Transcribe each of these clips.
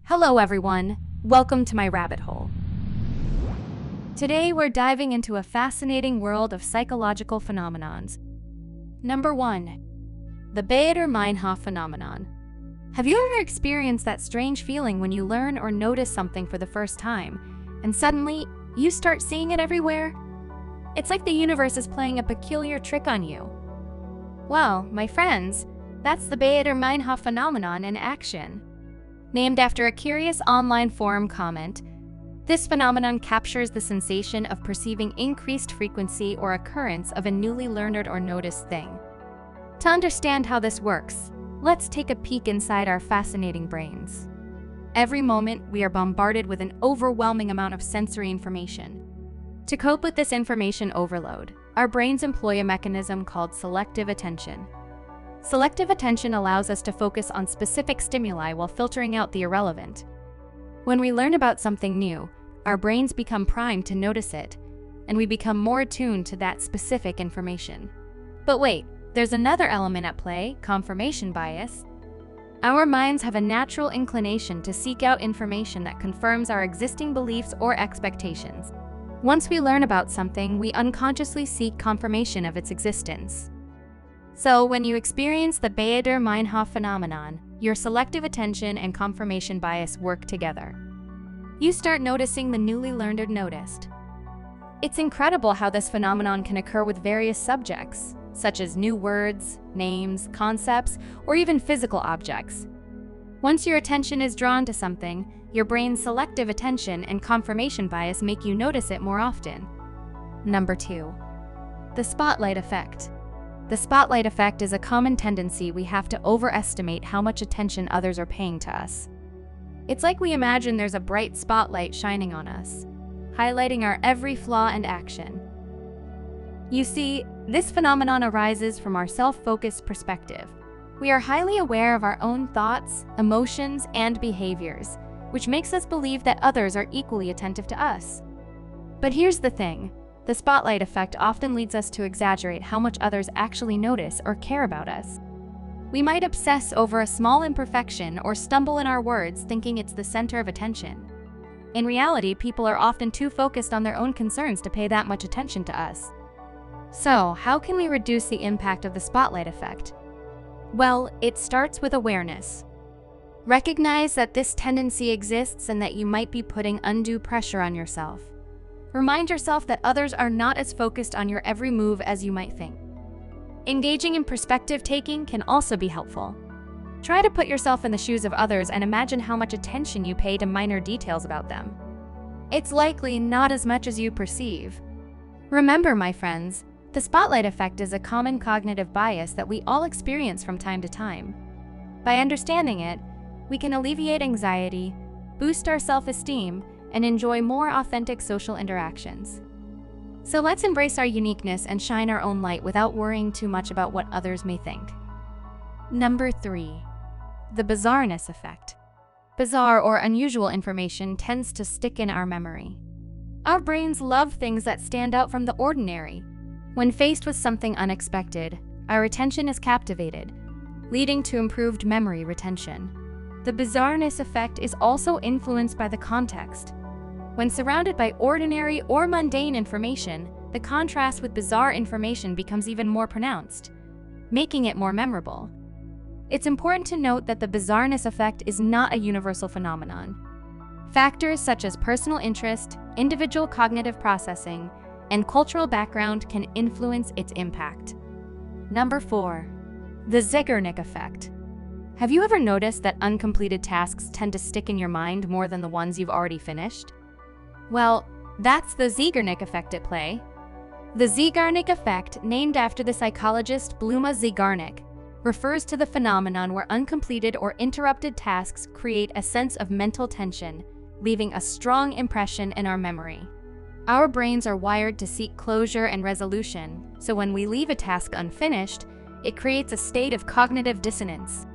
Hello everyone, welcome to my rabbit hole. Today we're diving into a fascinating world of psychological phenomenons. Number 1. The Baader-Meinhof Phenomenon. Have you ever experienced that strange feeling when you learn or notice something for the first time, and suddenly you start seeing it everywhere? It's like the universe is playing a peculiar trick on you. Well, my friends, that's the Baader-Meinhof Phenomenon in action. Named after a curious online forum comment, this phenomenon captures the sensation of perceiving increased frequency or occurrence of a newly learned or noticed thing. To understand how this works, let's take a peek inside our fascinating brains. Every moment, we are bombarded with an overwhelming amount of sensory information. To cope with this information overload, our brains employ a mechanism called selective attention. Selective attention allows us to focus on specific stimuli while filtering out the irrelevant. When we learn about something new, our brains become primed to notice it, and we become more attuned to that specific information. But wait, there's another element at play: confirmation bias. Our minds have a natural inclination to seek out information that confirms our existing beliefs or expectations. Once we learn about something, we unconsciously seek confirmation of its existence. So, when you experience the Baader-Meinhof phenomenon, your selective attention and confirmation bias work together. You start noticing the newly learned or noticed. It's incredible how this phenomenon can occur with various subjects, such as new words, names, concepts, or even physical objects. Once your attention is drawn to something, your brain's selective attention and confirmation bias make you notice it more often. Number 2. The spotlight effect. The spotlight effect is a common tendency we have to overestimate how much attention others are paying to us. It's like we imagine there's a bright spotlight shining on us, highlighting our every flaw and action. You see, this phenomenon arises from our self-focused perspective. We are highly aware of our own thoughts, emotions, and behaviors, which makes us believe that others are equally attentive to us. But here's the thing. The spotlight effect often leads us to exaggerate how much others actually notice or care about us. We might obsess over a small imperfection or stumble in our words thinking it's the center of attention. In reality, people are often too focused on their own concerns to pay that much attention to us. So, how can we reduce the impact of the spotlight effect? Well, it starts with awareness. Recognize that this tendency exists and that you might be putting undue pressure on yourself. Remind yourself that others are not as focused on your every move as you might think. Engaging in perspective-taking can also be helpful. Try to put yourself in the shoes of others and imagine how much attention you pay to minor details about them. It's likely not as much as you perceive. Remember, my friends, the spotlight effect is a common cognitive bias that we all experience from time to time. By understanding it, we can alleviate anxiety, boost our self-esteem, and enjoy more authentic social interactions. So let's embrace our uniqueness and shine our own light without worrying too much about what others may think. Number 3. The Bizarreness Effect. Bizarre or unusual information tends to stick in our memory. Our brains love things that stand out from the ordinary. When faced with something unexpected, our attention is captivated, leading to improved memory retention. The Bizarreness Effect is also influenced by the context. When surrounded by ordinary or mundane information, the contrast with bizarre information becomes even more pronounced, making it more memorable. It's important to note that the Bizarreness Effect is not a universal phenomenon. Factors such as personal interest, individual cognitive processing, and cultural background can influence its impact. Number 4. The Zeigarnik Effect. Have you ever noticed that uncompleted tasks tend to stick in your mind more than the ones you've already finished? Well, that's the Zeigarnik Effect at play. The Zeigarnik Effect, named after the psychologist Bluma Zeigarnik, refers to the phenomenon where uncompleted or interrupted tasks create a sense of mental tension, leaving a strong impression in our memory. Our brains are wired to seek closure and resolution, so when we leave a task unfinished, it creates a state of cognitive dissonance.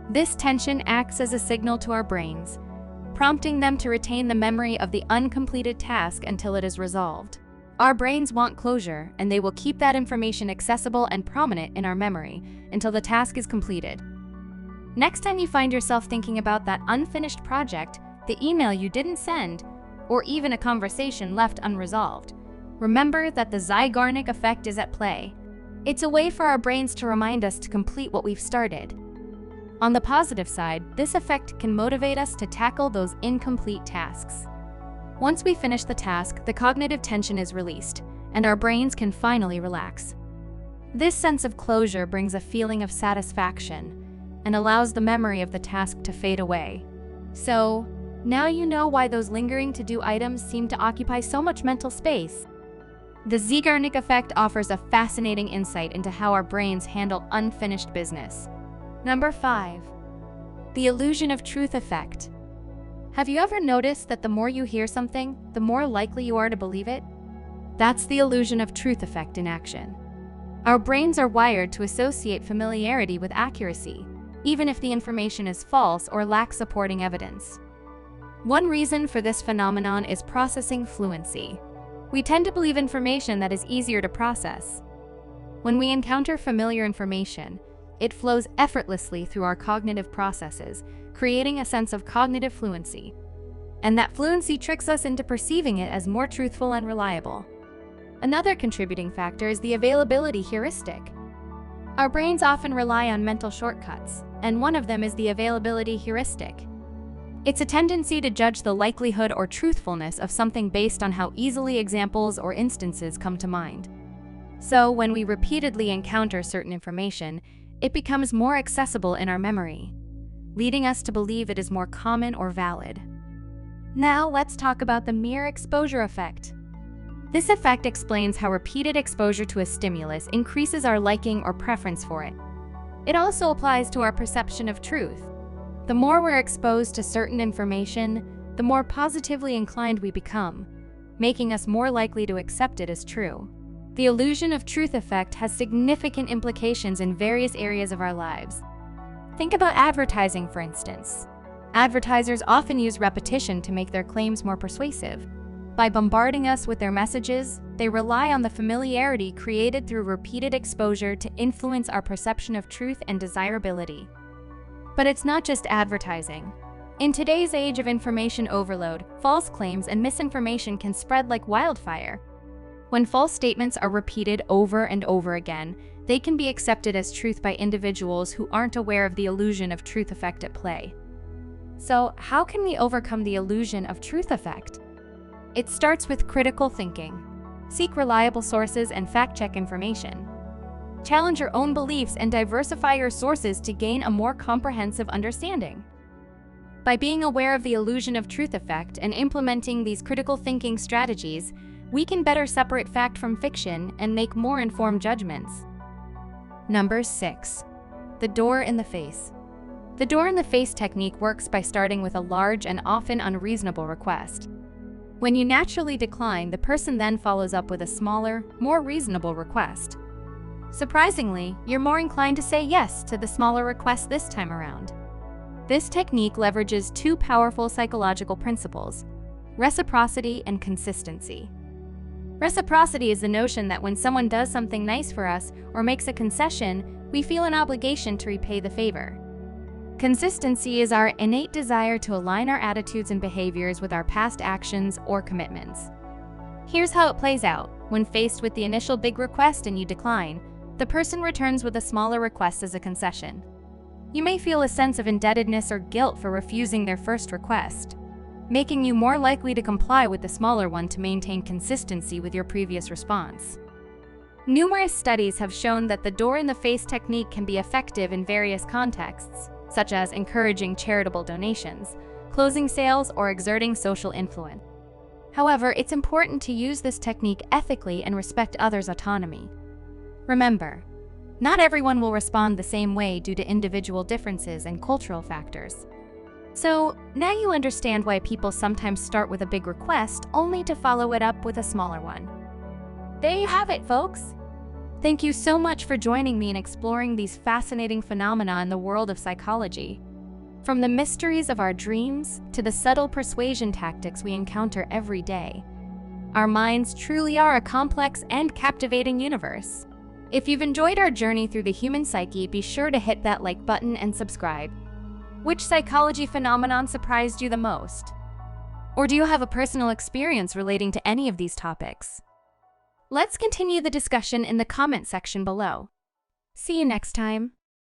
This tension acts as a signal to our brains, prompting them to retain the memory of the uncompleted task until it is resolved. Our brains want closure, and they will keep that information accessible and prominent in our memory until the task is completed. Next time you find yourself thinking about that unfinished project, the email you didn't send, or even a conversation left unresolved, remember that the Zeigarnik Effect is at play. It's a way for our brains to remind us to complete what we've started. On the positive side, this effect can motivate us to tackle those incomplete tasks. Once we finish the task, the cognitive tension is released, and our brains can finally relax. This sense of closure brings a feeling of satisfaction and allows the memory of the task to fade away. So, now you know why those lingering to-do items seem to occupy so much mental space. The Zeigarnik Effect offers a fascinating insight into how our brains handle unfinished business. Number 5. The Illusion of Truth Effect. Have you ever noticed that the more you hear something, the more likely you are to believe it? That's the illusion of truth effect in action. Our brains are wired to associate familiarity with accuracy, even if the information is false or lacks supporting evidence. One reason for this phenomenon is processing fluency. We tend to believe information that is easier to process. When we encounter familiar information, it flows effortlessly through our cognitive processes, creating a sense of cognitive fluency. And that fluency tricks us into perceiving it as more truthful and reliable. Another contributing factor is the availability heuristic. Our brains often rely on mental shortcuts, and one of them is the availability heuristic. It's a tendency to judge the likelihood or truthfulness of something based on how easily examples or instances come to mind. So, when we repeatedly encounter certain information, it becomes more accessible in our memory, leading us to believe it is more common or valid. Now, let's talk about the mere exposure effect. This effect explains how repeated exposure to a stimulus increases our liking or preference for it. It also applies to our perception of truth. The more we're exposed to certain information, the more positively inclined we become, making us more likely to accept it as true. The illusion of truth effect has significant implications in various areas of our lives. Think about advertising, for instance. Advertisers often use repetition to make their claims more persuasive. By bombarding us with their messages, they rely on the familiarity created through repeated exposure to influence our perception of truth and desirability. But it's not just advertising. In today's age of information overload, false claims and misinformation can spread like wildfire. When false statements are repeated over and over again, they can be accepted as truth by individuals who aren't aware of the illusion of truth effect at play. So, how can we overcome the illusion of truth effect? It starts with critical thinking. Seek reliable sources and fact-check information. Challenge your own beliefs and diversify your sources to gain a more comprehensive understanding. By being aware of the illusion of truth effect and implementing these critical thinking strategies, we can better separate fact from fiction and make more informed judgments. Number 6. The door in the face. The door in the face technique works by starting with a large and often unreasonable request. When you naturally decline, the person then follows up with a smaller, more reasonable request. Surprisingly, you're more inclined to say yes to the smaller request this time around. This technique leverages two powerful psychological principles: reciprocity and consistency. Reciprocity is the notion that when someone does something nice for us or makes a concession, we feel an obligation to repay the favor. Consistency is our innate desire to align our attitudes and behaviors with our past actions or commitments. Here's how it plays out. When faced with the initial big request and you decline, the person returns with a smaller request as a concession. You may feel a sense of indebtedness or guilt for refusing their first request, making you more likely to comply with the smaller one to maintain consistency with your previous response. Numerous studies have shown that the door-in-the-face technique can be effective in various contexts, such as encouraging charitable donations, closing sales, or exerting social influence. However, it's important to use this technique ethically and respect others' autonomy. Remember, not everyone will respond the same way due to individual differences and cultural factors. So, now you understand why people sometimes start with a big request only to follow it up with a smaller one. There you have it, folks! Thank you so much for joining me in exploring these fascinating phenomena in the world of psychology. From the mysteries of our dreams to the subtle persuasion tactics we encounter every day, our minds truly are a complex and captivating universe. If you've enjoyed our journey through the human psyche, be sure to hit that like button and subscribe. Which psychology phenomenon surprised you the most? Or do you have a personal experience relating to any of these topics? Let's continue the discussion in the comment section below. See you next time.